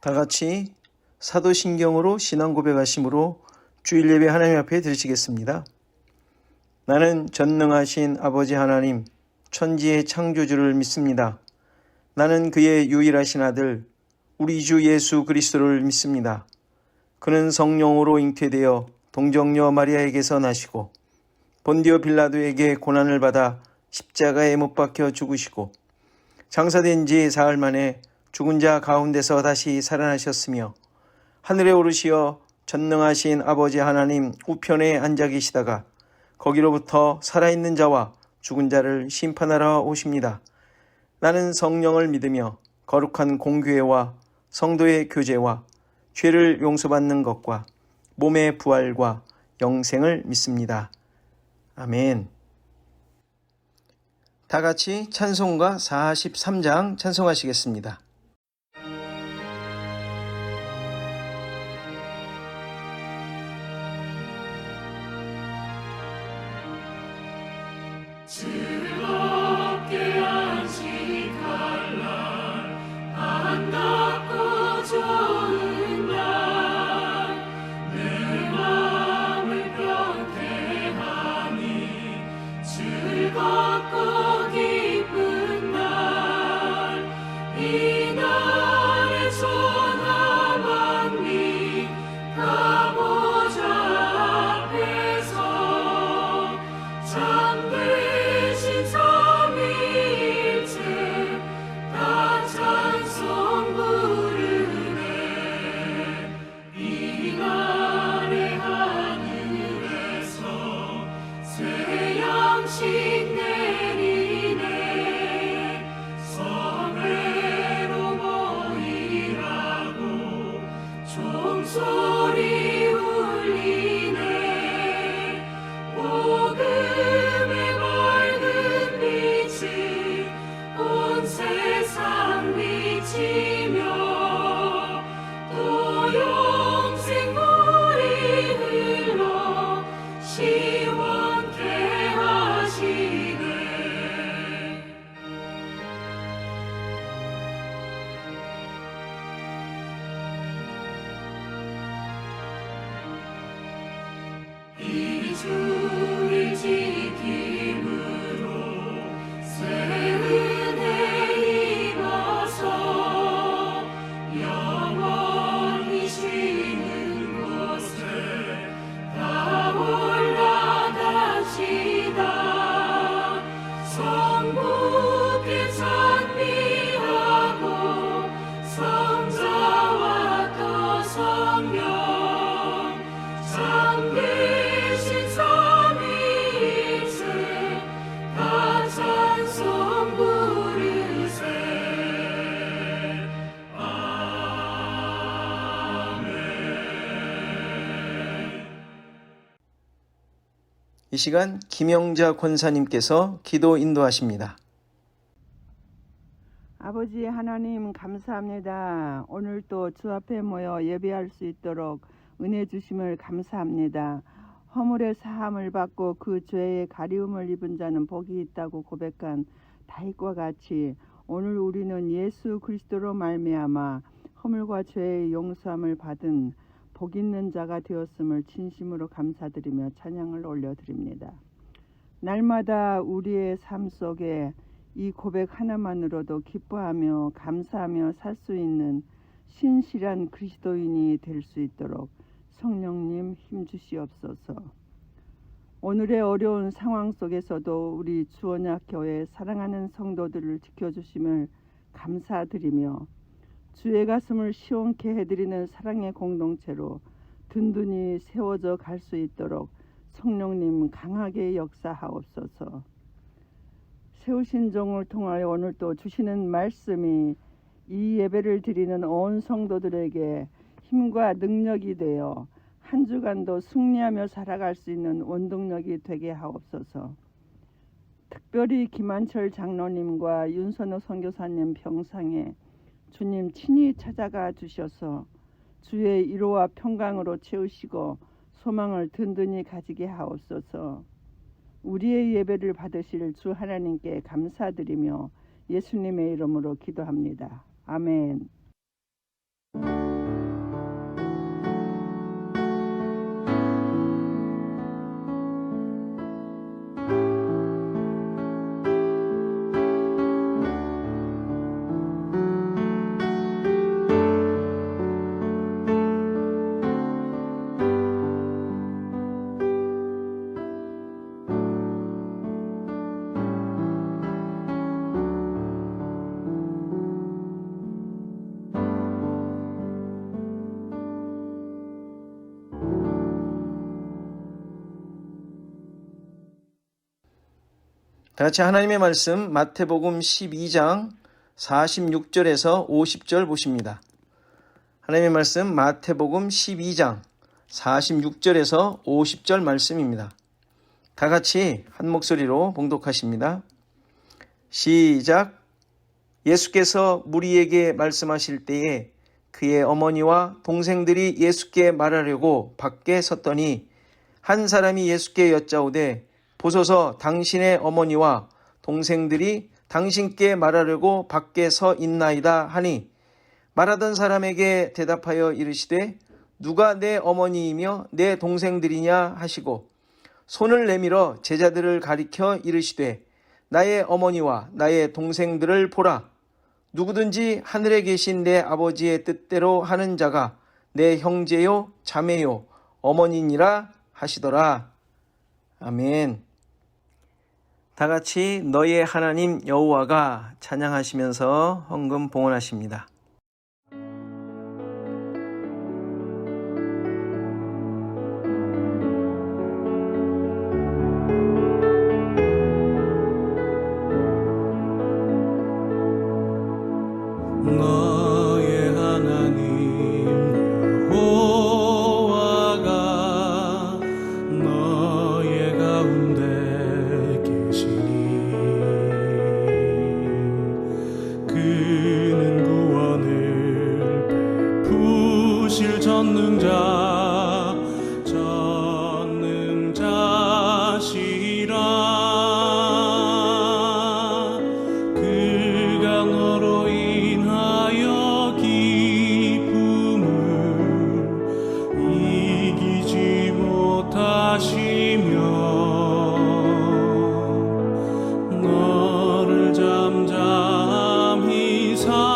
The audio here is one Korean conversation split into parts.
다 같이 사도신경으로 신앙 고백하심으로 주일 예배 하나님 앞에 드리시겠습니다. 나는 전능하신 아버지 하나님, 천지의 창조주를 믿습니다. 나는 그의 유일하신 아들, 우리 주 예수 그리스도를 믿습니다. 그는 성령으로 잉태되어 동정녀 마리아에게서 나시고 본디오 빌라도에게 고난을 받아 십자가에 못 박혀 죽으시고 장사된 지 사흘 만에 죽은 자 가운데서 다시 살아나셨으며 하늘에 오르시어 전능하신 아버지 하나님 우편에 앉아 계시다가 거기로부터 살아있는 자와 죽은 자를 심판하러 오십니다. 나는 성령을 믿으며 거룩한 공교회와 성도의 교제와 죄를 용서받는 것과 몸의 부활과 영생을 믿습니다. 아멘. 다 같이 찬송가 43장 찬송하시겠습니다. 즐겁게 안식할 날 아름답고 좋은 날 내 마음을 변케하니 즐겁고 기쁜 날 이 날의 전하 만민 가보자 앞에서 잠드신 삼위일체 다 찬송 부르네. 이 날의 하늘에서 새 양식 내리네. 성회로 모이라고 종소리 울리네. 복음의 밝은 빛이 온 세상 비치며 또 영생 물이 흘러 시원케 하시네. 이 주를 지킴으로 새 은혜 입어서 영원히 쉬는 곳에 다 올라갑시다. 성부께 찬미하고 성자와 또 성령 잠계신 삼위일체 다 찬송 부르세. 아멘. 이 시간 김영자 권사님께서 기도 인도하십니다. 아버지 하나님 감사합니다. 오늘 또 주 앞에 모여 예배할 수 있도록 은혜 주심을 감사합니다. 허물의 사함을 받고 그 죄의 가리움을 입은 자는 복이 있다고 고백한 다윗과 같이 오늘 우리는 예수 그리스도로 말미암아 허물과 죄의 용서함을 받은 복 있는 자가 되었음을 진심으로 감사드리며 찬양을 올려드립니다. 날마다 우리의 삶 속에 이 고백 하나만으로도 기뻐하며 감사하며 살 수 있는 신실한 그리스도인이 될 수 있도록 성령님 힘주시옵소서. 오늘의 어려운 상황 속에서도 우리 주언약교회 사랑하는 성도들을 지켜주심을 감사드리며 주의 가슴을 시원케 해드리는 사랑의 공동체로 든든히 세워져 갈 수 있도록 성령님 강하게 역사하옵소서. 세우신 종을 통하여 오늘 또 주시는 말씀이 이 예배를 드리는 온 성도들에게 힘과 능력이 되어 한 주간도 승리하며 살아갈 수 있는 원동력이 되게 하옵소서. 특별히 김한철 장로님과 윤선호 선교사님 병상에 주님 친히 찾아가 주셔서 주의 위로와 평강으로 채우시고 소망을 든든히 가지게 하옵소서. 우리의 예배를 받으실 주 하나님께 감사드리며 예수님의 이름으로 기도합니다. 아멘. 다 같이 하나님의 말씀 마태복음 12장 46절에서 50절 보십니다. 하나님의 말씀 마태복음 12장 46절에서 50절 말씀입니다. 다 같이 한 목소리로 봉독하십니다. 시작. 예수께서 무리에게 말씀하실 때에 그의 어머니와 동생들이 예수께 말하려고 밖에 섰더니 한 사람이 예수께 여짜오되 보소서 당신의 어머니와 동생들이 당신께 말하려고 밖에 서 있나이다 하니 말하던 사람에게 대답하여 이르시되 누가 내 어머니이며 내 동생들이냐 하시고 손을 내밀어 제자들을 가리켜 이르시되 나의 어머니와 나의 동생들을 보라. 누구든지 하늘에 계신 내 아버지의 뜻대로 하는 자가 내 형제요 자매요 어머니니라 하시더라. 아멘. 다 같이 너의 하나님 여호와가 찬양하시면서 헌금 봉헌하십니다. 너의 하나님 여호와가 너의 가운데 계시니 그는 구원을 베푸실 전능자시라. 그가 너로 인하여 기쁨을 이기지 못하시며 너를 잠잠히 사랑하시며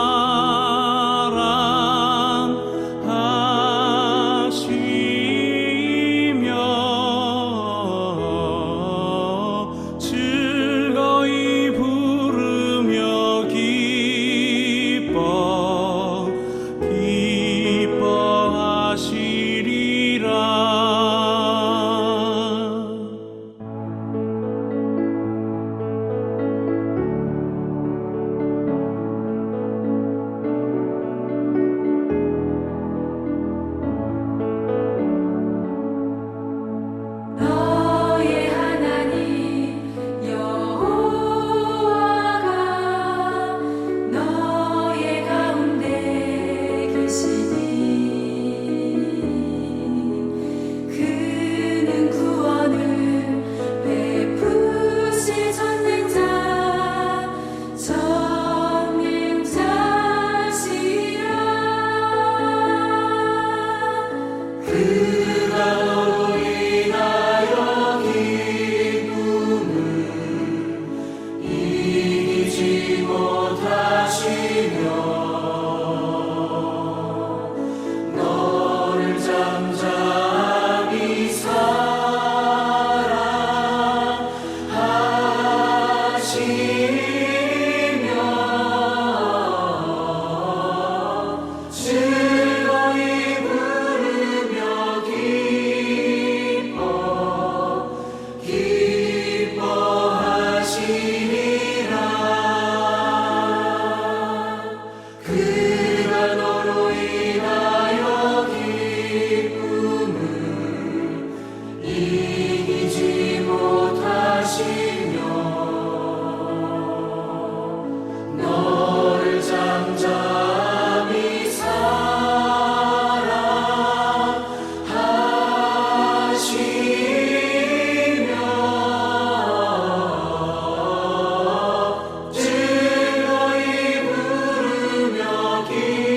즐거이 부르며 기뻐하시리라. 너의 하나님 여호와가 너의 가운데 계시니 그는 구원을 베푸실 전능자시라. 그가 너로 인하여 기쁨을 이기지 못하시며 너를 잠잠히 사랑하시며 즐거이 부르며 기뻐하시리라. 그가 너로 인하여 기쁨을 이기지 못하시며 너를 잠잠히 사랑하시며 즐거이 부르며 기뻐하시리라.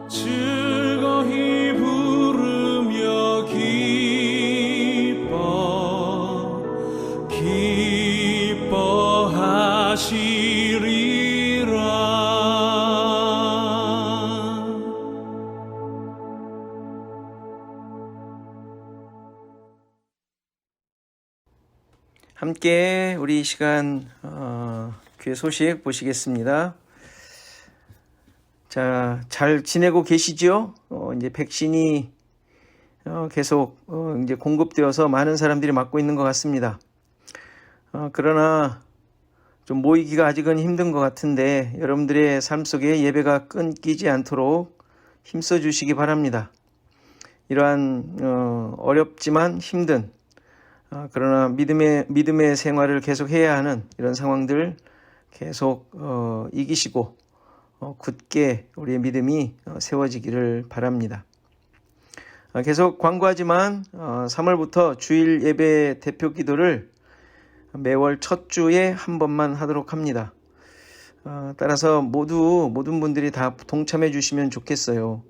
즐거이 부르며 기뻐하시리라. 함께 우리 이 시간 귀의 소식 보시겠습니다. 자, 잘 지내고 계시죠? 이제 백신이 계속 이제 공급되어서 많은 사람들이 맞고 있는 것 같습니다. 그러나 좀 모이기가 아직은 힘든 것 같은데 여러분들의 삶 속에 예배가 끊기지 않도록 힘써 주시기 바랍니다. 이러한 어렵지만 힘든 그러나 믿음의 생활을 계속 해야 하는 이런 상황들 계속 이기시고 굳게 우리의 믿음이 세워지기를 바랍니다. 계속 광고하지만 3월부터 주일 예배 대표 기도를 매월 첫 주에 한 번만 하도록 합니다. 따라서 모든 분들이 다 동참해 주시면 좋겠어요.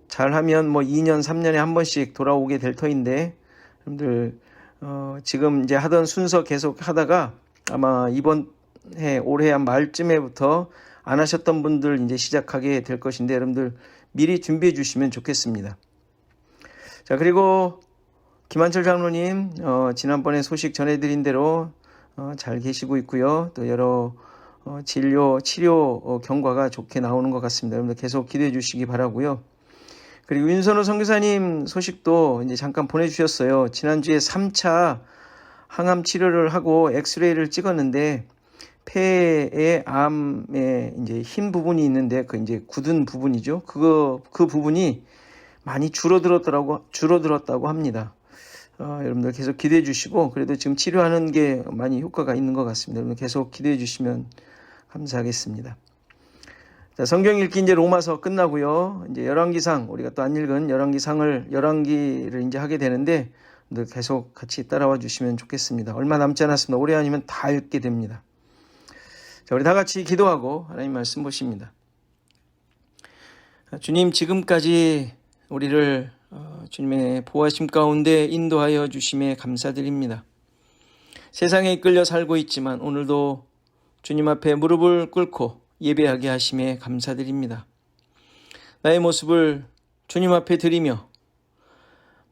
잘하면 2년, 3년에 한 번씩 돌아오게 될 터인데, 여러분들, 지금 이제 하던 순서 계속 하다가 아마 이번 올해 한 말쯤에부터 안 하셨던 분들 이제 시작하게 될 것인데, 여러분들 미리 준비해 주시면 좋겠습니다. 자, 그리고 김한철 장로님, 지난번에 소식 전해드린 대로 잘 계시고 있고요. 또 여러 치료 경과가 좋게 나오는 것 같습니다. 여러분들 계속 기도해 주시기 바라고요. 그리고 윤선호 선교사님 소식도 이제 잠깐 보내주셨어요. 지난주에 3차 항암 치료를 하고 엑스레이를 찍었는데 폐에 암에 이제 흰 부분이 있는데 그 이제 굳은 부분이죠. 그 부분이 많이 줄어들었다고 합니다. 여러분들 계속 기도해 주시고 그래도 지금 치료하는 게 많이 효과가 있는 것 같습니다. 여러분 계속 기도해 주시면 감사하겠습니다. 자, 성경 읽기 이제 로마서 끝나고요. 이제 열왕기상 우리가 또 안 읽은 열왕기를 이제 하게 되는데 계속 같이 따라와 주시면 좋겠습니다. 얼마 남지 않았습니다. 올해 아니면 다 읽게 됩니다. 자, 우리 다 같이 기도하고 하나님 말씀 보십니다. 주님, 지금까지 우리를 주님의 보호하심 가운데 인도하여 주심에 감사드립니다. 세상에 이끌려 살고 있지만 오늘도 주님 앞에 무릎을 꿇고 예배하게 하심에 감사드립니다. 나의 모습을 주님 앞에 드리며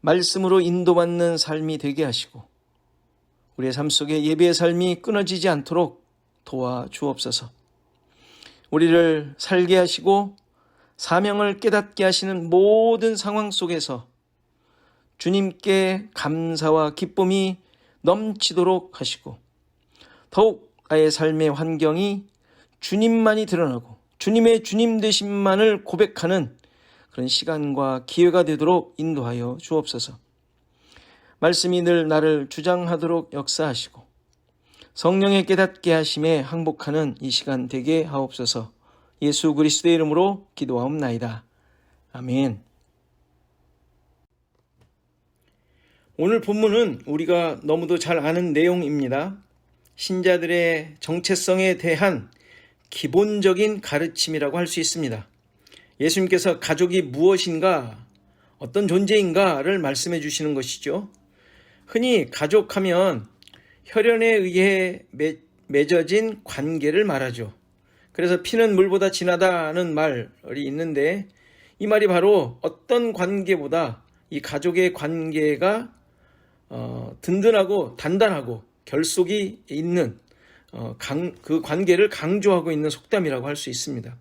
말씀으로 인도받는 삶이 되게 하시고 우리의 삶 속에 예배의 삶이 끊어지지 않도록 도와주옵소서. 우리를 살게 하시고 사명을 깨닫게 하시는 모든 상황 속에서 주님께 감사와 기쁨이 넘치도록 하시고 더욱 나의 삶의 환경이 주님만이 드러나고 주님의 주님 되심만을 고백하는 그런 시간과 기회가 되도록 인도하여 주옵소서. 말씀이 늘 나를 주장하도록 역사하시고 성령의 깨닫게 하심에 항복하는 이 시간 되게 하옵소서. 예수 그리스도의 이름으로 기도하옵나이다. 아멘. 오늘 본문은 우리가 너무도 잘 아는 내용입니다. 신자들의 정체성에 대한 기본적인 가르침이라고 할 수 있습니다. 예수님께서 가족이 무엇인가, 어떤 존재인가를 말씀해 주시는 것이죠. 흔히 가족하면 혈연에 의해 맺어진 관계를 말하죠. 그래서 피는 물보다 진하다는 말이 있는데 이 말이 바로 어떤 관계보다 이 가족의 관계가 든든하고 단단하고 결속이 있는 그 관계를 강조하고 있는 속담이라고 할 수 있습니다.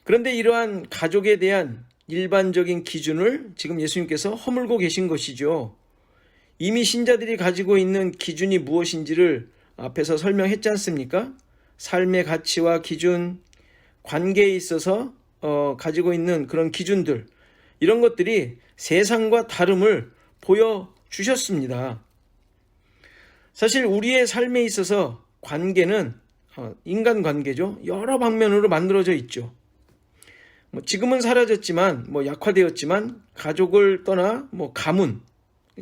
그런데 이러한 가족에 대한 일반적인 기준을 지금 예수님께서 허물고 계신 것이죠. 이미 신자들이 가지고 있는 기준이 무엇인지를 앞에서 설명했지 않습니까? 삶의 가치와 기준, 관계에 있어서 가지고 있는 그런 기준들, 이런 것들이 세상과 다름을 보여주셨습니다. 사실 우리의 삶에 있어서 관계는 인간관계죠. 여러 방면으로 만들어져 있죠. 지금은 사라졌지만 약화되었지만 가족을 떠나 가문이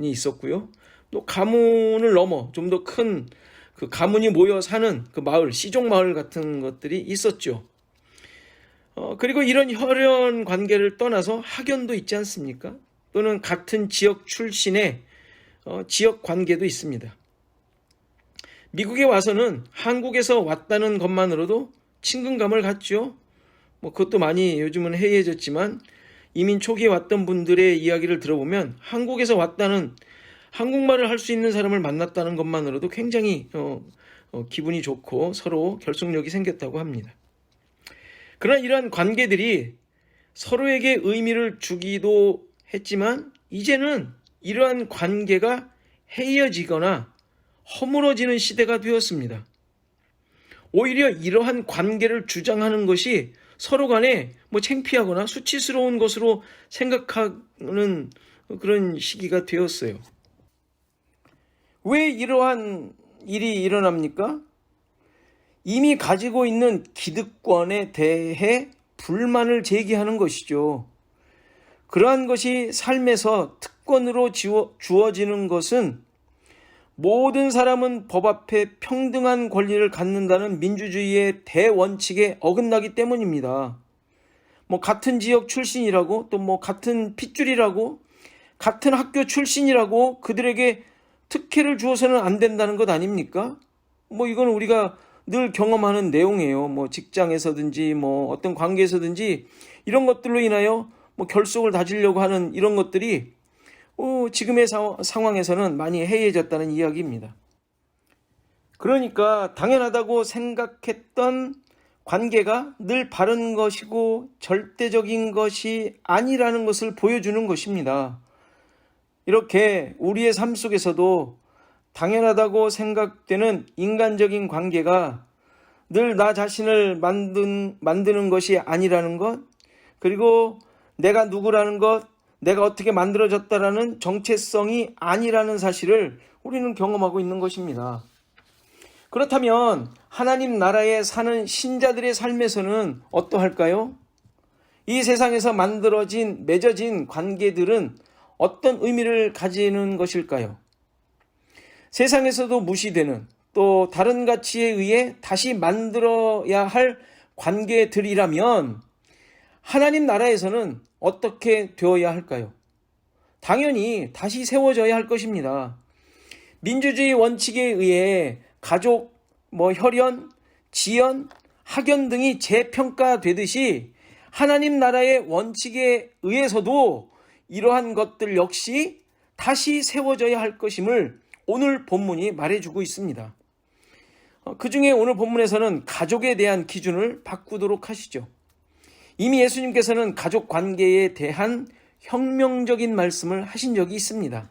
있었고요. 또 가문을 넘어 좀 더 큰 그 가문이 모여 사는 그 마을, 시족 마을 같은 것들이 있었죠. 그리고 이런 혈연 관계를 떠나서 학연도 있지 않습니까? 또는 같은 지역 출신의 지역 관계도 있습니다. 미국에 와서는 한국에서 왔다는 것만으로도 친근감을 갖죠. 그것도 많이 요즘은 해이해졌지만 이민 초기에 왔던 분들의 이야기를 들어보면 한국에서 왔다는, 한국말을 할 수 있는 사람을 만났다는 것만으로도 굉장히 기분이 좋고 서로 결속력이 생겼다고 합니다. 그러나 이러한 관계들이 서로에게 의미를 주기도 했지만 이제는 이러한 관계가 해이어지거나 허물어지는 시대가 되었습니다. 오히려 이러한 관계를 주장하는 것이 서로 간에 창피하거나 수치스러운 것으로 생각하는 그런 시기가 되었어요. 왜 이러한 일이 일어납니까? 이미 가지고 있는 기득권에 대해 불만을 제기하는 것이죠. 그러한 것이 삶에서 특권으로 주어지는 것은 모든 사람은 법 앞에 평등한 권리를 갖는다는 민주주의의 대원칙에 어긋나기 때문입니다. 같은 지역 출신이라고 또 같은 핏줄이라고 같은 학교 출신이라고 그들에게 특혜를 주어서는 안 된다는 것 아닙니까? 이건 우리가 늘 경험하는 내용이에요. 직장에서든지 어떤 관계에서든지 이런 것들로 인하여 결속을 다지려고 하는 이런 것들이 지금의 상황에서는 많이 해이해졌다는 이야기입니다. 그러니까 당연하다고 생각했던 관계가 늘 바른 것이고 절대적인 것이 아니라는 것을 보여주는 것입니다. 이렇게 우리의 삶 속에서도 당연하다고 생각되는 인간적인 관계가 늘 나 자신을 만드는 것이 아니라는 것, 그리고 내가 누구라는 것, 내가 어떻게 만들어졌다라는 정체성이 아니라는 사실을 우리는 경험하고 있는 것입니다. 그렇다면 하나님 나라에 사는 신자들의 삶에서는 어떠할까요? 이 세상에서 맺어진 관계들은 어떤 의미를 가지는 것일까요? 세상에서도 무시되는 또 다른 가치에 의해 다시 만들어야 할 관계들이라면 하나님 나라에서는 어떻게 되어야 할까요? 당연히 다시 세워져야 할 것입니다. 민주주의 원칙에 의해 가족, 혈연, 지연, 학연 등이 재평가되듯이 하나님 나라의 원칙에 의해서도 이러한 것들 역시 다시 세워져야 할 것임을 오늘 본문이 말해주고 있습니다. 그 중에 오늘 본문에서는 가족에 대한 기준을 바꾸도록 하시죠. 이미 예수님께서는 가족 관계에 대한 혁명적인 말씀을 하신 적이 있습니다.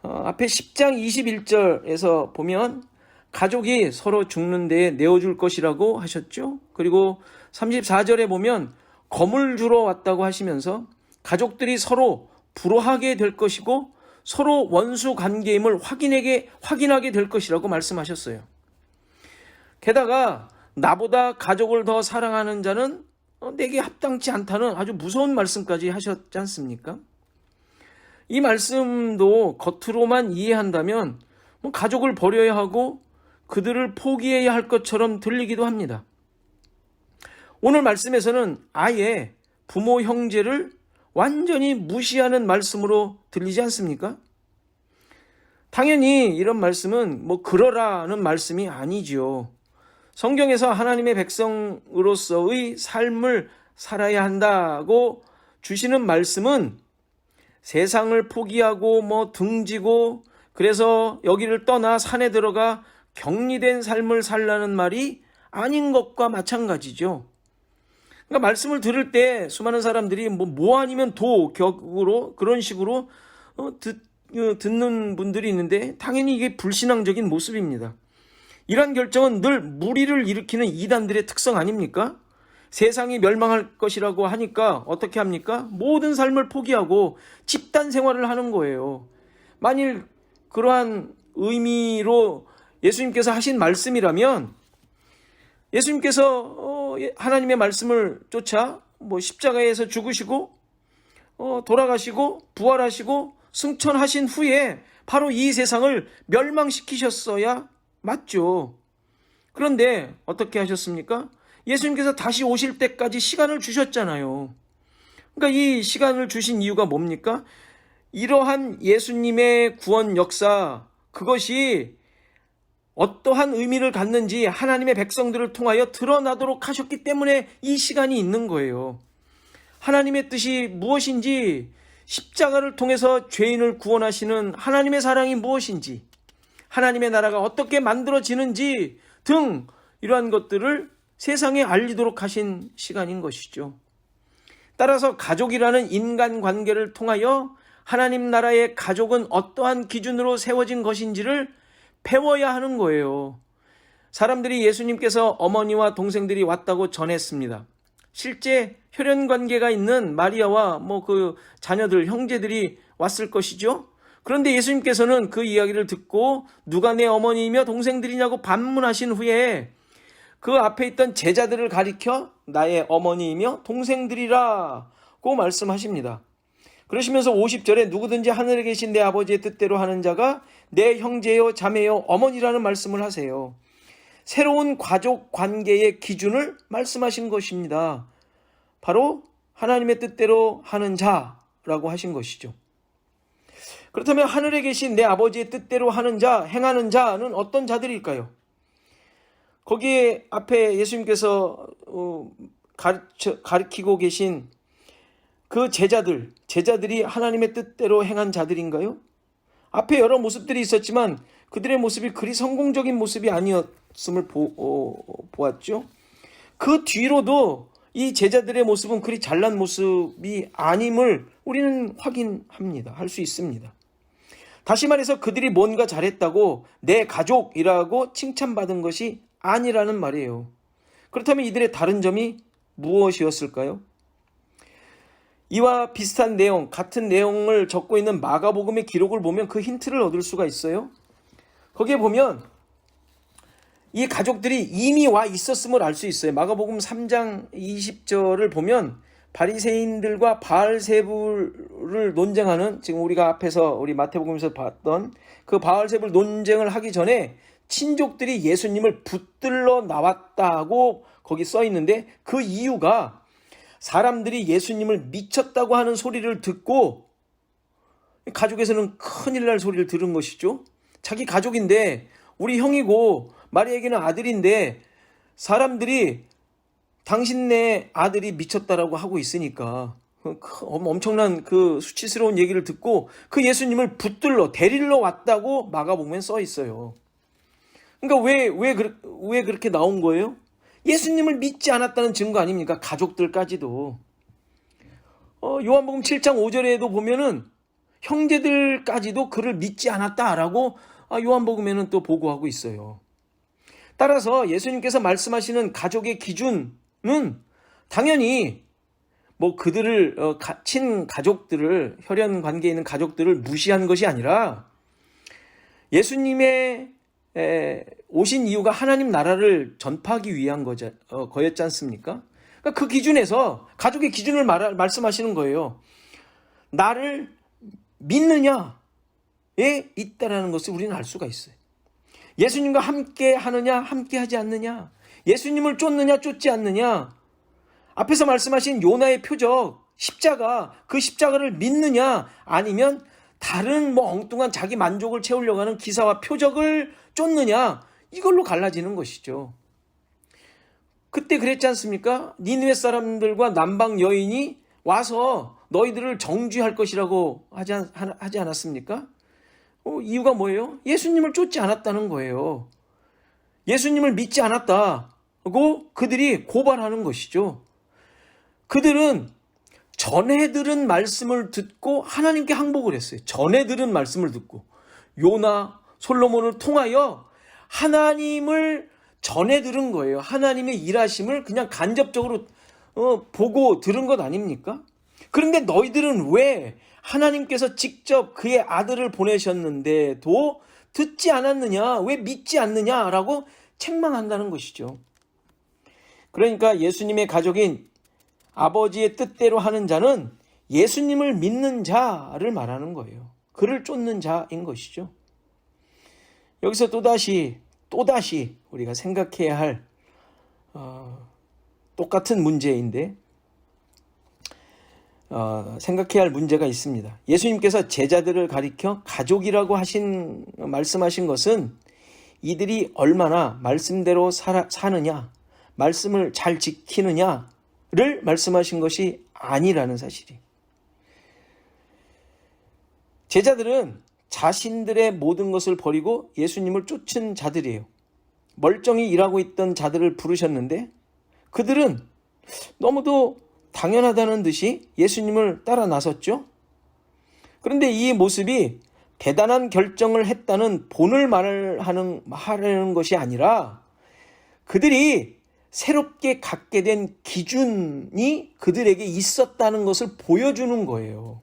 앞에 10장 21절에서 보면 가족이 서로 죽는 데에 내어줄 것이라고 하셨죠. 그리고 34절에 보면 검을 주러 왔다고 하시면서 가족들이 서로 불화하게 될 것이고 서로 원수 관계임을 확인하게 될 것이라고 말씀하셨어요. 게다가 나보다 가족을 더 사랑하는 자는 내게 합당치 않다는 아주 무서운 말씀까지 하셨지 않습니까? 이 말씀도 겉으로만 이해한다면 가족을 버려야 하고 그들을 포기해야 할 것처럼 들리기도 합니다. 오늘 말씀에서는 아예 부모 형제를 완전히 무시하는 말씀으로 들리지 않습니까? 당연히 이런 말씀은 그러라는 말씀이 아니지요. 성경에서 하나님의 백성으로서의 삶을 살아야 한다고 주시는 말씀은 세상을 포기하고 등지고 그래서 여기를 떠나 산에 들어가 격리된 삶을 살라는 말이 아닌 것과 마찬가지죠. 그러니까 말씀을 들을 때 수많은 사람들이 뭐 아니면 도 격으로 그런 식으로 듣는 분들이 있는데 당연히 이게 불신앙적인 모습입니다. 이러한 결정은 늘 무리를 일으키는 이단들의 특성 아닙니까? 세상이 멸망할 것이라고 하니까 어떻게 합니까? 모든 삶을 포기하고 집단 생활을 하는 거예요. 만일 그러한 의미로 예수님께서 하신 말씀이라면 예수님께서 하나님의 말씀을 쫓아 십자가에서 죽으시고 돌아가시고 부활하시고 승천하신 후에 바로 이 세상을 멸망시키셨어야 맞죠. 그런데 어떻게 하셨습니까? 예수님께서 다시 오실 때까지 시간을 주셨잖아요. 그러니까 이 시간을 주신 이유가 뭡니까? 이러한 예수님의 구원 역사, 그것이 어떠한 의미를 갖는지 하나님의 백성들을 통하여 드러나도록 하셨기 때문에 이 시간이 있는 거예요. 하나님의 뜻이 무엇인지, 십자가를 통해서 죄인을 구원하시는 하나님의 사랑이 무엇인지, 하나님의 나라가 어떻게 만들어지는지 등 이러한 것들을 세상에 알리도록 하신 시간인 것이죠. 따라서 가족이라는 인간관계를 통하여 하나님 나라의 가족은 어떠한 기준으로 세워진 것인지를 배워야 하는 거예요. 사람들이 예수님께서 어머니와 동생들이 왔다고 전했습니다. 실제 혈연관계가 있는 마리아와 그 자녀들, 형제들이 왔을 것이죠. 그런데 예수님께서는 그 이야기를 듣고 누가 내 어머니이며 동생들이냐고 반문하신 후에 그 앞에 있던 제자들을 가리켜 나의 어머니이며 동생들이라고 말씀하십니다. 그러시면서 50절에 누구든지 하늘에 계신 내 아버지의 뜻대로 하는 자가 내 형제요 자매요 어머니라는 말씀을 하세요. 새로운 가족 관계의 기준을 말씀하신 것입니다. 바로 하나님의 뜻대로 하는 자라고 하신 것이죠. 그렇다면 하늘에 계신 내 아버지의 뜻대로 하는 자, 행하는 자는 어떤 자들일까요? 거기에 앞에 예수님께서 가르치고 계신 그 제자들이 하나님의 뜻대로 행한 자들인가요? 앞에 여러 모습들이 있었지만 그들의 모습이 그리 성공적인 모습이 아니었음을 보았죠. 그 뒤로도 이 제자들의 모습은 그리 잘난 모습이 아님을 우리는 확인합니다. 할 수 있습니다. 다시 말해서 그들이 뭔가 잘했다고 내 가족이라고 칭찬받은 것이 아니라는 말이에요. 그렇다면 이들의 다른 점이 무엇이었을까요? 이와 비슷한 내용, 같은 내용을 적고 있는 마가복음의 기록을 보면 그 힌트를 얻을 수가 있어요. 거기에 보면 이 가족들이 이미 와 있었음을 알 수 있어요. 마가복음 3장 20절을 보면 바리새인들과 바알세불을 논쟁하는, 지금 우리가 앞에서 우리 마태복음에서 봤던 그 바알세불 논쟁을 하기 전에 친족들이 예수님을 붙들러 나왔다고 거기 써 있는데, 그 이유가 사람들이 예수님을 미쳤다고 하는 소리를 듣고, 가족에서는 큰일 날 소리를 들은 것이죠. 자기 가족인데, 우리 형이고 마리아에게는 아들인데 사람들이 당신네 아들이 미쳤다라고 하고 있으니까 엄청난 그 수치스러운 얘기를 듣고 그 예수님을 데리러 왔다고 마가복음에 써 있어요. 그러니까 왜 그렇게 나온 거예요? 예수님을 믿지 않았다는 증거 아닙니까? 가족들까지도. 요한복음 7장 5절에도 보면은 형제들까지도 그를 믿지 않았다라고 요한복음에는 또 보고하고 있어요. 따라서 예수님께서 말씀하시는 가족의 기준은 당연히 그들을 친가족들을, 혈연 관계에 있는 가족들을 무시한 것이 아니라 예수님의 오신 이유가 하나님 나라를 전파하기 위한 거였지 않습니까? 그러니까 그 기준에서 가족의 기준을 말씀하시는 거예요. 나를 믿느냐에 있다라는 것을 우리는 알 수가 있어요. 예수님과 함께 하느냐, 함께 하지 않느냐, 예수님을 쫓느냐, 쫓지 않느냐, 앞에서 말씀하신 요나의 표적, 십자가, 그 십자가를 믿느냐, 아니면 다른 엉뚱한 자기 만족을 채우려고 하는 기사와 표적을 쫓느냐, 이걸로 갈라지는 것이죠. 그때 그랬지 않습니까? 니느웨 사람들과 남방 여인이 와서 너희들을 정죄할 것이라고 하지 않았습니까? 이유가 뭐예요? 예수님을 쫓지 않았다는 거예요. 예수님을 믿지 않았다고 그들이 고발하는 것이죠. 그들은 전에 들은 말씀을 듣고 하나님께 항복을 했어요. 전에 들은 말씀을 듣고 요나, 솔로몬을 통하여 하나님을 전에 들은 거예요. 하나님의 일하심을 그냥 간접적으로 보고 들은 것 아닙니까? 그런데 너희들은 왜 하나님께서 직접 그의 아들을 보내셨는데도 듣지 않았느냐, 왜 믿지 않느냐라고 책망한다는 것이죠. 그러니까 예수님의 가족인 아버지의 뜻대로 하는 자는 예수님을 믿는 자를 말하는 거예요. 그를 쫓는 자인 것이죠. 여기서 또다시 우리가 생각해야 할 똑같은 문제인데 생각해야 할 문제가 있습니다. 예수님께서 제자들을 가리켜 가족이라고 말씀하신 것은 이들이 얼마나 말씀대로 사느냐, 말씀을 잘 지키느냐를 말씀하신 것이 아니라는 사실이. 제자들은 자신들의 모든 것을 버리고 예수님을 쫓은 자들이에요. 멀쩡히 일하고 있던 자들을 부르셨는데 그들은 너무도 당연하다는 듯이 예수님을 따라 나섰죠. 그런데 이 모습이 대단한 결정을 했다는 본을 말하는 것이 아니라 그들이 새롭게 갖게 된 기준이 그들에게 있었다는 것을 보여주는 거예요.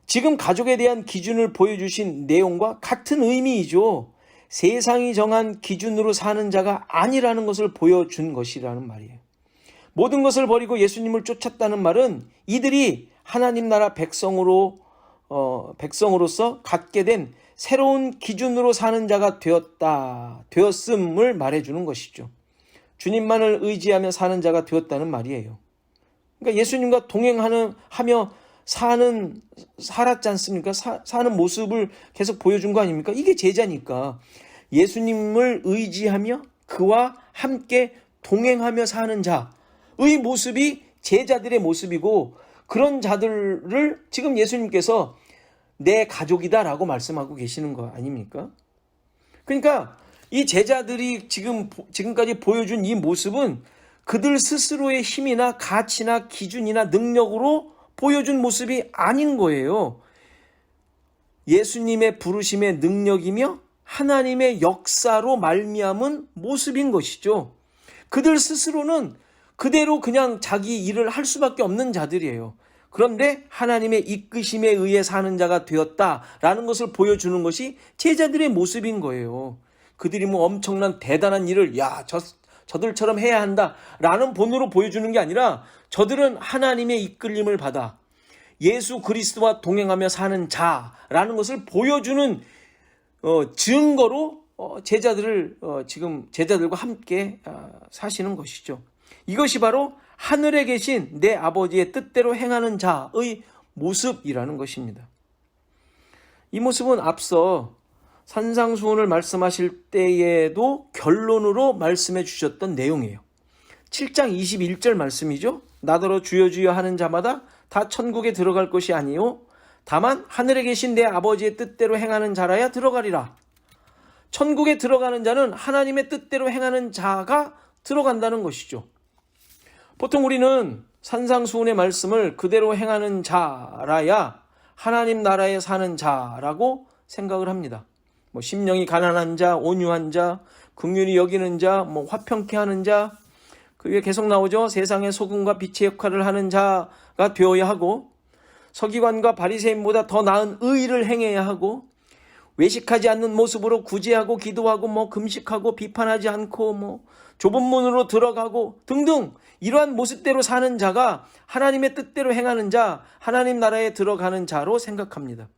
지금 가족에 대한 기준을 보여주신 내용과 같은 의미이죠. 세상이 정한 기준으로 사는 자가 아니라는 것을 보여준 것이라는 말이에요. 모든 것을 버리고 예수님을 쫓았다는 말은 이들이 하나님 나라 백성으로서 갖게 된 새로운 기준으로 사는 자가 되었음을 말해주는 것이죠. 주님만을 의지하며 사는 자가 되었다는 말이에요. 그러니까 예수님과 동행하며 살았지 않습니까? 사는 모습을 계속 보여준 거 아닙니까? 이게 제자니까. 예수님을 의지하며 그와 함께 동행하며 사는 자의 모습이 제자들의 모습이고, 그런 자들을 지금 예수님께서 내 가족이다라고 말씀하고 계시는 거 아닙니까? 그러니까 이 제자들이 지금까지 보여준 이 모습은 그들 스스로의 힘이나 가치나 기준이나 능력으로 보여준 모습이 아닌 거예요. 예수님의 부르심의 능력이며 하나님의 역사로 말미암은 모습인 것이죠. 그들 스스로는 그대로 그냥 자기 일을 할 수밖에 없는 자들이에요. 그런데 하나님의 이끄심에 의해 사는 자가 되었다라는 것을 보여주는 것이 제자들의 모습인 거예요. 그들이 뭐 엄청난 대단한 일을 저들처럼 해야 한다라는 본으로 보여주는 게 아니라, 저들은 하나님의 이끌림을 받아 예수 그리스도와 동행하며 사는 자라는 것을 보여주는 증거로 지금 제자들과 함께 사시는 것이죠. 이것이 바로 하늘에 계신 내 아버지의 뜻대로 행하는 자의 모습이라는 것입니다. 이 모습은 앞서 산상수훈을 말씀하실 때에도 결론으로 말씀해 주셨던 내용이에요. 7장 21절 말씀이죠. 나더러 주여 주여 하는 자마다 다 천국에 들어갈 것이 아니요 다만 하늘에 계신 내 아버지의 뜻대로 행하는 자라야 들어가리라. 천국에 들어가는 자는 하나님의 뜻대로 행하는 자가 들어간다는 것이죠. 보통 우리는 산상수훈의 말씀을 그대로 행하는 자라야 하나님 나라에 사는 자라고 생각을 합니다. 심령이 가난한 자, 온유한 자, 긍휼히 여기는 자, 화평케 하는 자, 그 위에 계속 나오죠. 세상의 소금과 빛의 역할을 하는 자가 되어야 하고, 서기관과 바리새인보다 더 나은 의를 행해야 하고, 외식하지 않는 모습으로 구제하고 기도하고 금식하고 비판하지 않고 좁은 문으로 들어가고 등등, 이러한 모습대로 사는 자가 하나님의 뜻대로 행하는 자, 하나님 나라에 들어가는 자로 생각합니다.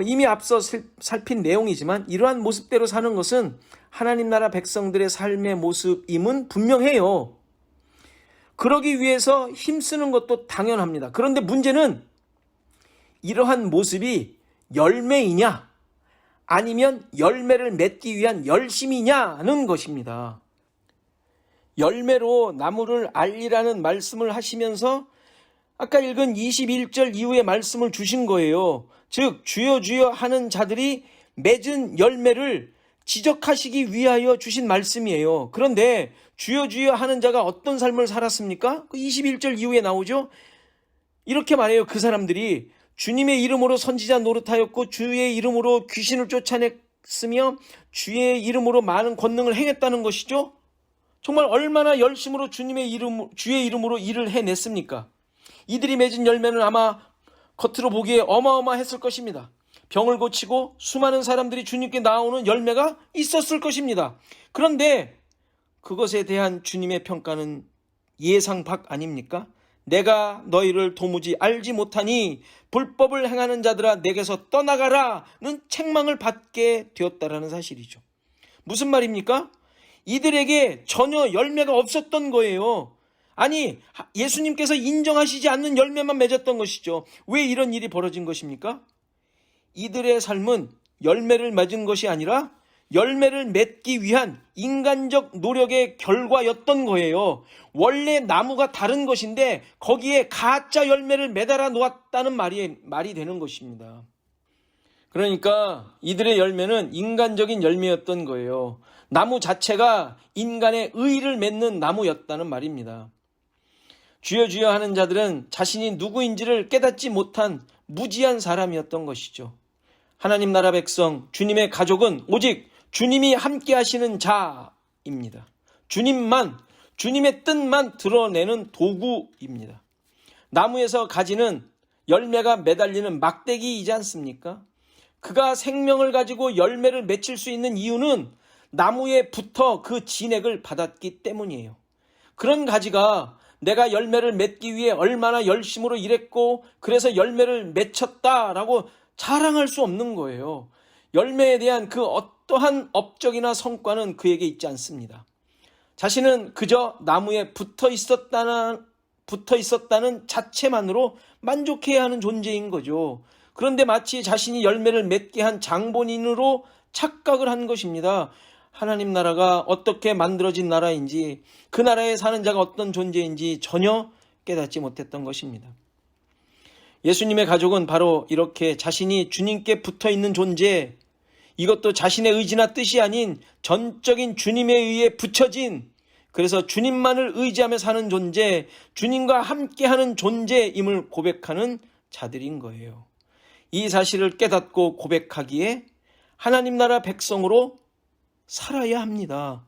이미 앞서 살핀 내용이지만 이러한 모습대로 사는 것은 하나님 나라 백성들의 삶의 모습임은 분명해요. 그러기 위해서 힘쓰는 것도 당연합니다. 그런데 문제는 이러한 모습이 열매이냐 아니면 열매를 맺기 위한 열심이냐는 것입니다. 열매로 나무를 알리라는 말씀을 하시면서 아까 읽은 21절 이후의 말씀을 주신 거예요. 즉 주여 주여 하는 자들이 맺은 열매를 지적하시기 위하여 주신 말씀이에요. 그런데 주여 주여 하는 자가 어떤 삶을 살았습니까? 그 21절 이후에 나오죠. 이렇게 말해요. 그 사람들이 주님의 이름으로 선지자 노릇하였고 주의 이름으로 귀신을 쫓아냈으며 주의 이름으로 많은 권능을 행했다는 것이죠. 정말 얼마나 열심으로 주의 이름으로 일을 해냈습니까? 이들이 맺은 열매는 아마 겉으로 보기에 어마어마했을 것입니다. 병을 고치고 수많은 사람들이 주님께 나오는 열매가 있었을 것입니다. 그런데 그것에 대한 주님의 평가는 예상 밖 아닙니까? 내가 너희를 도무지 알지 못하니 불법을 행하는 자들아 내게서 떠나가라는 책망을 받게 되었다라는 사실이죠. 무슨 말입니까? 이들에게 전혀 열매가 없었던 거예요. 아니, 예수님께서 인정하시지 않는 열매만 맺었던 것이죠. 왜 이런 일이 벌어진 것입니까? 이들의 삶은 열매를 맺은 것이 아니라 열매를 맺기 위한 인간적 노력의 결과였던 거예요. 원래 나무가 다른 것인데 거기에 가짜 열매를 매달아 놓았다는 말이 되는 것입니다. 그러니까 이들의 열매는 인간적인 열매였던 거예요. 나무 자체가 인간의 의의를 맺는 나무였다는 말입니다. 주여 주여 하는 자들은 자신이 누구인지를 깨닫지 못한 무지한 사람이었던 것이죠. 하나님 나라 백성, 주님의 가족은 오직 주님이 함께 하시는 자입니다. 주님의 뜻만 드러내는 도구입니다. 나무에서 가지는 열매가 매달리는 막대기이지 않습니까? 그가 생명을 가지고 열매를 맺힐 수 있는 이유는 나무에 붙어 그 진액을 받았기 때문이에요. 그런 가지가 내가 열매를 맺기 위해 얼마나 열심으로 일했고 그래서 열매를 맺혔다라고 자랑할 수 없는 거예요. 열매에 대한 그 어떠한 업적이나 성과는 그에게 있지 않습니다. 자신은 그저 나무에 붙어 있었다는 자체만으로 만족해야 하는 존재인 거죠. 그런데 마치 자신이 열매를 맺게 한 장본인으로 착각을 한 것입니다. 하나님 나라가 어떻게 만들어진 나라인지, 그 나라에 사는 자가 어떤 존재인지 전혀 깨닫지 못했던 것입니다. 예수님의 가족은 바로 이렇게 자신이 주님께 붙어 있는 존재, 이것도 자신의 의지나 뜻이 아닌 전적인 주님에 의해 붙여진, 그래서 주님만을 의지하며 사는 존재, 주님과 함께하는 존재임을 고백하는 자들인 거예요. 이 사실을 깨닫고 고백하기에 하나님 나라 백성으로 살아야 합니다.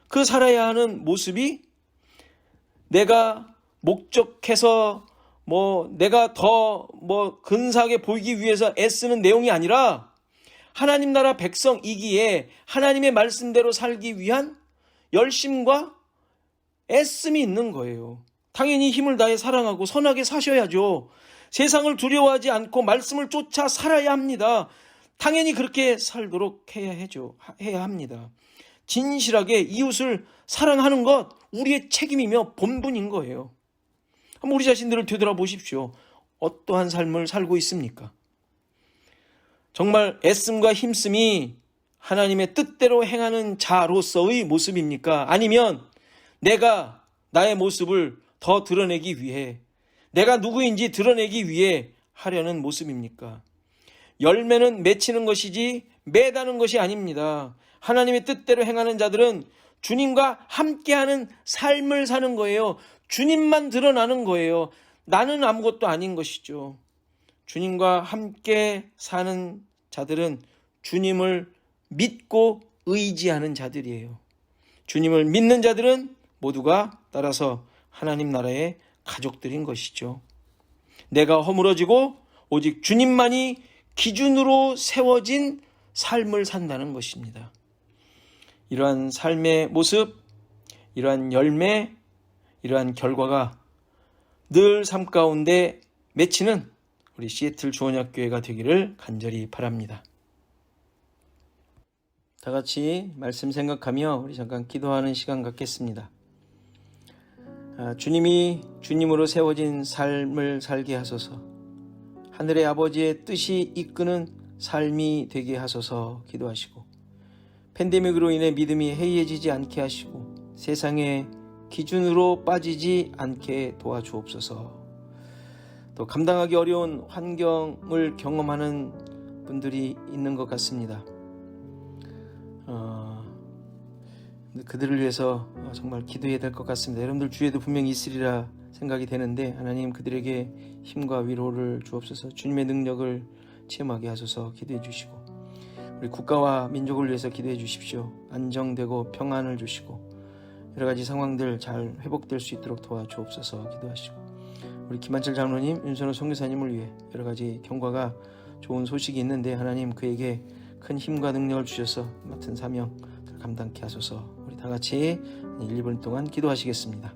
그 살아야 하는 모습이 내가 목적해서 내가 더 근사하게 보이기 위해서 애쓰는 내용이 아니라 하나님 나라 백성이기에 하나님의 말씀대로 살기 위한 열심과 애씀이 있는 거예요. 당연히 힘을 다해 사랑하고 선하게 사셔야죠. 세상을 두려워하지 않고 말씀을 쫓아 살아야 합니다. 당연히 그렇게 살도록 해야 합니다. 진실하게 이웃을 사랑하는 것 우리의 책임이며 본분인 거예요. 한번 우리 자신들을 되돌아보십시오. 어떠한 삶을 살고 있습니까? 정말 애씀과 힘씀이 하나님의 뜻대로 행하는 자로서의 모습입니까? 아니면 내가 나의 모습을 더 드러내기 위해, 내가 누구인지 드러내기 위해 하려는 모습입니까? 열매는 맺히는 것이지 매다는 것이 아닙니다. 하나님의 뜻대로 행하는 자들은 주님과 함께하는 삶을 사는 거예요. 주님만 드러나는 거예요. 나는 아무것도 아닌 것이죠. 주님과 함께 사는 자들은 주님을 믿고 의지하는 자들이에요. 주님을 믿는 자들은 모두가 따라서 하나님 나라의 가족들인 것이죠. 내가 허물어지고 오직 주님만이 기준으로 세워진 삶을 산다는 것입니다. 이러한 삶의 모습, 이러한 열매, 이러한 결과가 늘 삶 가운데 맺히는 우리 시애틀 주원학교회가 되기를 간절히 바랍니다. 다 같이 말씀 생각하며 우리 잠깐 기도하는 시간 갖겠습니다. 주님이 주님으로 세워진 삶을 살게 하소서, 하늘의 아버지의 뜻이 이끄는 삶이 되게 하소서 기도하시고, 팬데믹으로 인해 믿음이 해이해지지 않게 하시고 세상의 기준으로 빠지지 않게 도와주옵소서. 또 감당하기 어려운 환경을 경험하는 분들이 있는 것 같습니다. 그들을 위해서 정말 기도해야 될 것 같습니다. 여러분들 주위에도 분명히 있으리라 생각이 되는데 하나님 그들에게 힘과 위로를 주옵소서. 주님의 능력을 체험하게 하소서 기도해 주시고, 우리 국가와 민족을 위해서 기도해 주십시오. 안정되고 평안을 주시고 여러 가지 상황들 잘 회복될 수 있도록 도와주옵소서 기도하시고, 우리 김한철 장로님, 윤선호 선교사님을 위해 여러 가지 경과가 좋은 소식이 있는데 하나님 그에게 큰 힘과 능력을 주셔서 맡은 사명 감당케 하소서. 우리 다 같이 1, 2분 동안 기도하시겠습니다.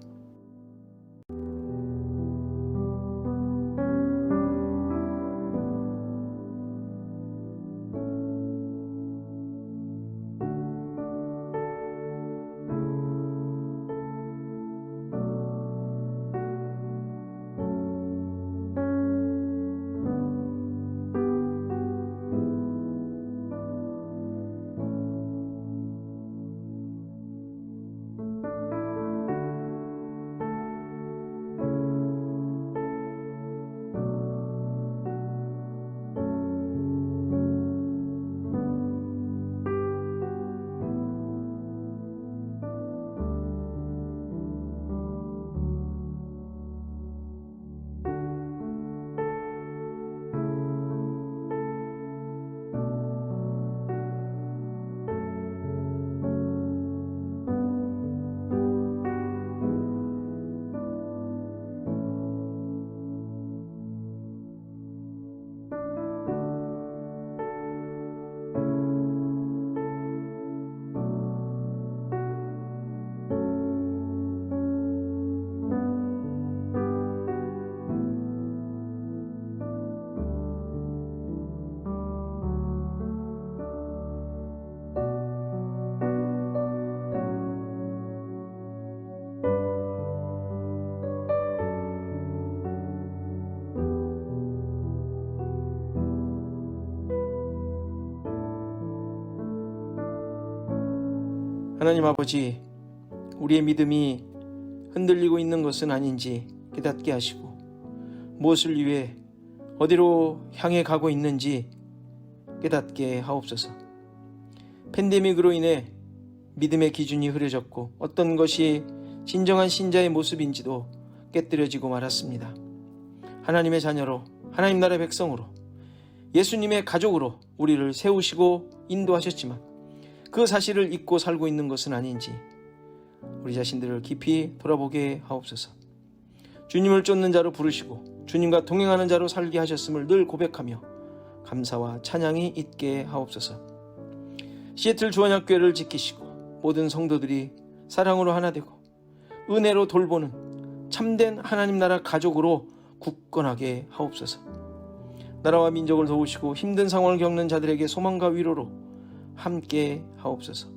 하나님 아버지, 우리의 믿음이 흔들리고 있는 것은 아닌지 깨닫게 하시고 무엇을 위해 어디로 향해 가고 있는지 깨닫게 하옵소서. 팬데믹으로 인해 믿음의 기준이 흐려졌고 어떤 것이 진정한 신자의 모습인지도 깨뜨려지고 말았습니다. 하나님의 자녀로, 하나님 나라의 백성으로, 예수님의 가족으로 우리를 세우시고 인도하셨지만 그 사실을 잊고 살고 있는 것은 아닌지 우리 자신들을 깊이 돌아보게 하옵소서. 주님을 쫓는 자로 부르시고 주님과 동행하는 자로 살게 하셨음을 늘 고백하며 감사와 찬양이 있게 하옵소서. 시애틀 주원학교회를 지키시고 모든 성도들이 사랑으로 하나 되고 은혜로 돌보는 참된 하나님 나라 가족으로 굳건하게 하옵소서. 나라와 민족을 도우시고 힘든 상황을 겪는 자들에게 소망과 위로로 함께 하옵소서.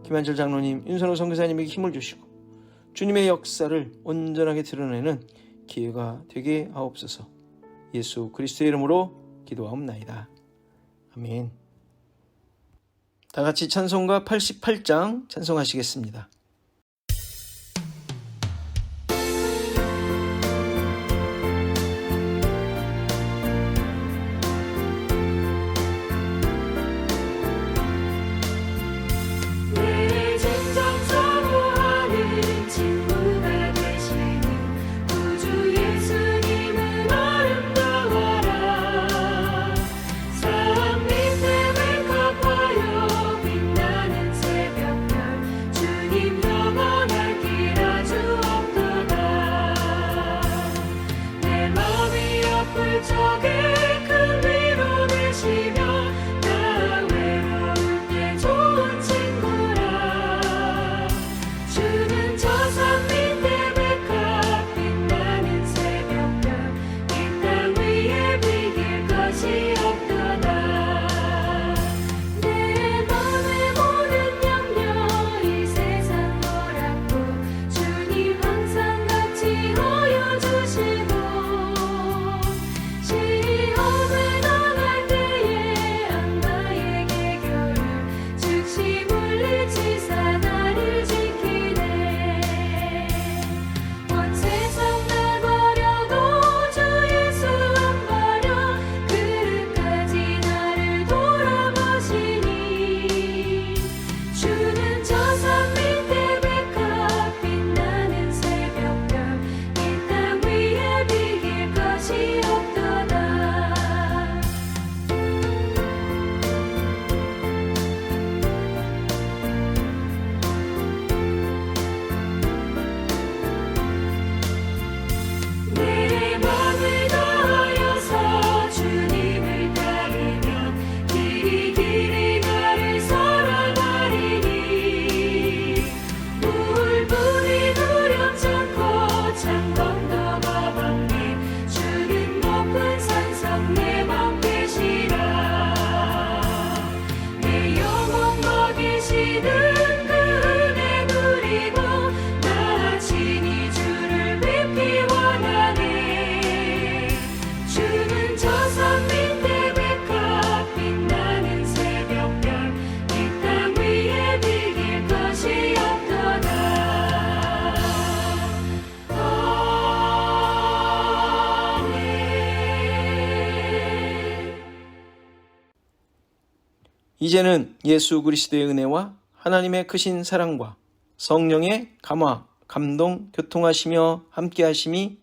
김한철 장로님, 윤선호 선교사님에게 힘을 주시고 주님의 역사를 온전하게 드러내는 기회가 되게 하옵소서. 예수 그리스도의 이름으로 기도하옵나이다. 아멘. 다 같이 찬송가 88장 찬송하시겠습니다. 내 진정 사모하는 친구가 되시는 구주 예수님은 아름다워라. 삶 밑에 웰컵하여 빛나는 새벽별 주님 영원할 길 아주 없도다. 내 마음이 아플 적에 큰 위로 되시며 나 외로울 때 좋은 친구라. 주는 저 산 밑에 백합 빛나는 새벽별 이 땅 위에 비길 것이 없도다. 내 맘의 모든 염려 이 세상 거라고 주님 항상 같이 하여주시고 시험에 나갈 때에 악마의 계교를 즉시 물리치사 나를 지키네. 온 세상 날 버려도 주 예수 안 버려 끝까지 나를 돌아보시니. 주는 저 산 밑에 백합 빛나는 새벽별 이 땅 위에 비길 것이 없도다. 내 맘을 다하여서 주님을 따르면 길이 길이 나를 사랑하리니. 물불이 두렵지 않고 창검도 가방에 주는 높은 산성 내 맘 계시라. 내 영혼 먹이시는 그 은혜 누리고 나 친히 주를 뵙기 원하네. 주는 저 산 밑에 백합 빛나는 새벽별 이 땅 위에 비길 것이 없도다. 아멘. 이제는 예수 그리스도의 은혜와 하나님의 크신 사랑과 성령의 감화, 감동, 교통하시며 함께하심이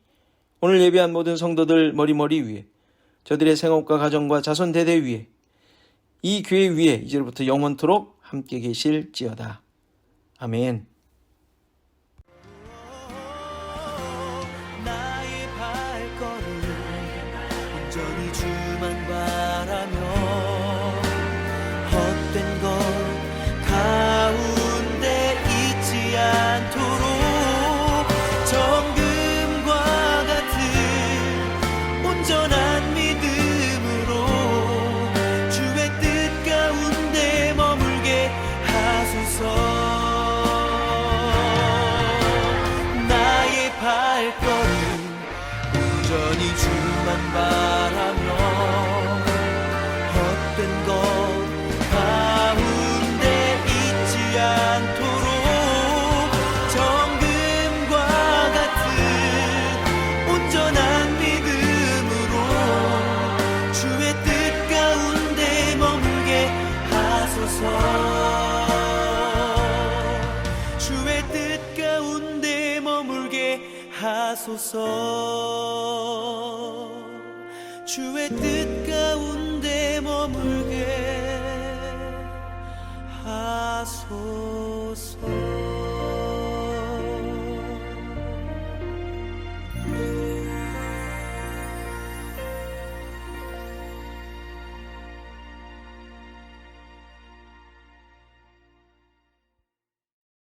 오늘 예배한 모든 성도들 머리머리 위에, 저들의 생업과 가정과 자손 대대 위에, 이 교회 위에 이제로부터 영원토록 함께 계실지어다. 아멘. 나의 발걸음 온전히 주만 바라며 헛된 것 가운데 있지 않도록 정금과 같은 온전한 믿음으로 주의 뜻 가운데 머물게 하소서. 하소서. 주의 뜻 가운데 머물게 하소서.